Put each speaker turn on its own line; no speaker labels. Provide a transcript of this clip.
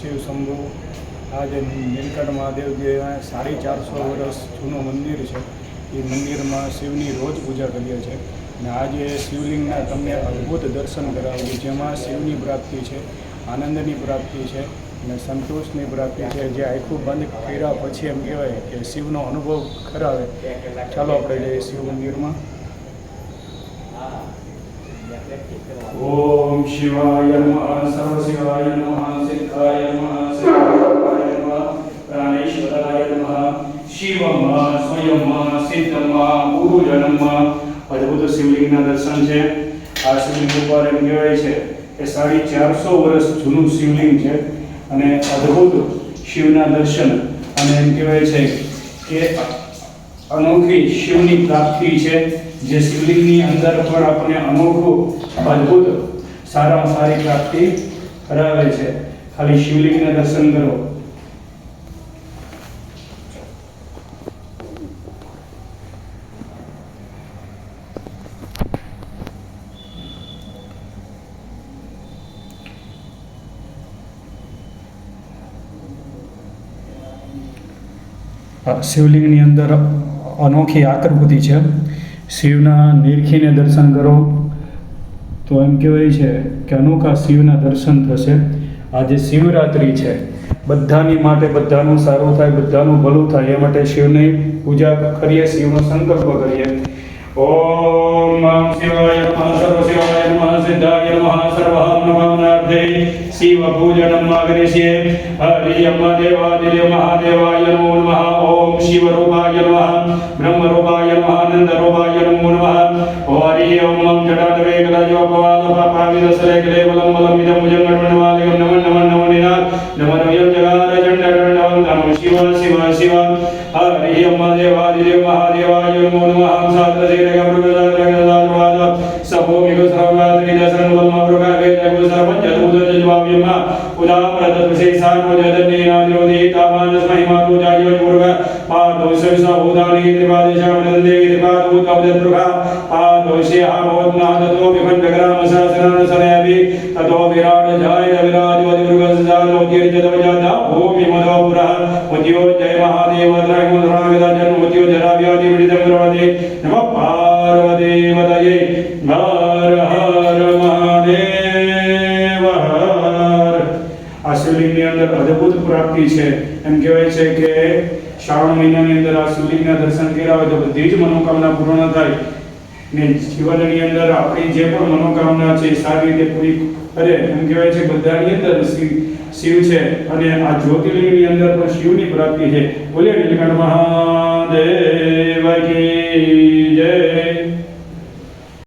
શિવ શંભુ આ જે નીલકંઠ મહાદેવ જે 450 વર્ષ જૂનું મંદિર છે એ મંદિરમાં શિવની રોજ પૂજા કરીએ છીએ અને આજે શિવલિંગના તમને અદ્ભુત દર્શન કરાવીએ જેમાં શિવની પ્રાપ્તિ છે, આનંદની પ્રાપ્તિ છે અને સંતોષની પ્રાપ્તિ છે। જે આખું બંધ કર્યા પછી એમ કહેવાય કે શિવનો અનુભવ કરાવે। ચાલો આપણે જઈએ શિવ મંદિરમાં। ओम शिवाय नमः सर्व शिवाय नमः सिद्धाय नमः सिद्धाय नमः प्राणेश्वराय नमः शिवम स्वयं सिद्धम पूजनम। अद्भुत शिवलिंगના દર્શન છે। આ શિવલિંગ ઉપર એમ કહેવાય છે કે 450 વર્ષ જૂનું શિવલિંગ છે અને અદ્ભુત શિવના દર્શન અને એમ કહેવાય છે કે અનોખી શિવની પ્રાપ્તિ છે। જે શિવલિંગની અંદર પણ આપણને અનોખું અદ્ભુત સારામાં સારી પ્રાપ્તિ કરાવે છે। ખાલી શિવલિંગના દર્શન કરો। શિવલિંગની અંદર અનોખી આકૃતિ છે। શિવના નિરખીને દર્શન કરો તો એમ કહેવાય છે કે અનોખા શિવના દર્શન થશે। આજે શિવરાત્રિ છે, બધાની માટે બધાનું સારું થાય, બધાનું ભલું થાય એ માટે શિવની પૂજા કરીએ, શિવનો સંકલ્પ કરીએ। ઓમ નમઃ શિવાય નમઃ સર્વ શિવાય નમઃ સિદ્ધાય નમઃ સર્વહમ નમામ્નાર્થે શિવ પૂજનમ કરીએ। હરિયમ દેવાદિદેવ મહાદેવાય નમો નમઃ। ઓમ શિવ રૂપાય નમઃ બ્રહ્મ રૂપાય નમઃ આનંદ રૂપાય નમો નમઃ। હરિયમ જટાધરે કલાજો પવાદ પાપાવિદસરે કલેવલમ બલમિદમ ભુજંગણવાલિકમ નમઃ નમઃ નમો નિનાદ નમઃ યમ જગાર ચંડરણવં નમઃ શિવ શિવ શિવ। હરિયમ દેવાદિદેવ મહાદેવાય નમો નમઃ। સાત્રજેરગમ પ્રગદાદ્રગદાદ્રવાદ સભોમિકો સર્વાત્રિ દશરણવમ પ્રગાવે તગો સર્વજ્જતુદજવાવ્યમ ઉદામરત વિશેષાન્વજદનેનાદ્રોદિતામાન સ્મહિમાતુ જાયો મુર્ગ પાદો સવિસભૂતાની ત્રિપાદેશામનંદે ત્રિપાદૂતૌદત્રુગા પાદોષ્ય ભવત્નાદતો વિખંડગ્રામ સહસ્રાન સનયભિ તતો વિરાટ જાય વિરાજોતિમૃગસજાલોકીર્જતવજાતા ભૂમિ મધોપુરઃ ઉદ્યો જય મહાદેવ ત્રયમુદ્રાગદા જન્મ ઉદ્યો જરાવ્યાધિ વિડિદમ કરોતિ નમઃ પાર્વતી પતયે હર હર મહાદેવ હર। આ શિવલિંગની અંદર અદ્ભુત પ્રાપ્તિ છે। એમ કહેવાય છે કે શ્રાવણ મહિનાની અંદર આ શિવલિંગના દર્શન કર્યા હોય તો બધી જ મનોકામના પૂર્ણ થાય ને જીવનની અંદર આપણી જે પણ મનોકામના છે સારી રીતે પૂરી કરે। એમ કહેવાય છે બધાની અંદર શિવ છે અને આ જ્યોતિર્લિંગની અંદર પણ શિવની પ્રાપ્તિ છે। બોલે નીલકંઠ મહાદેવ કી જય।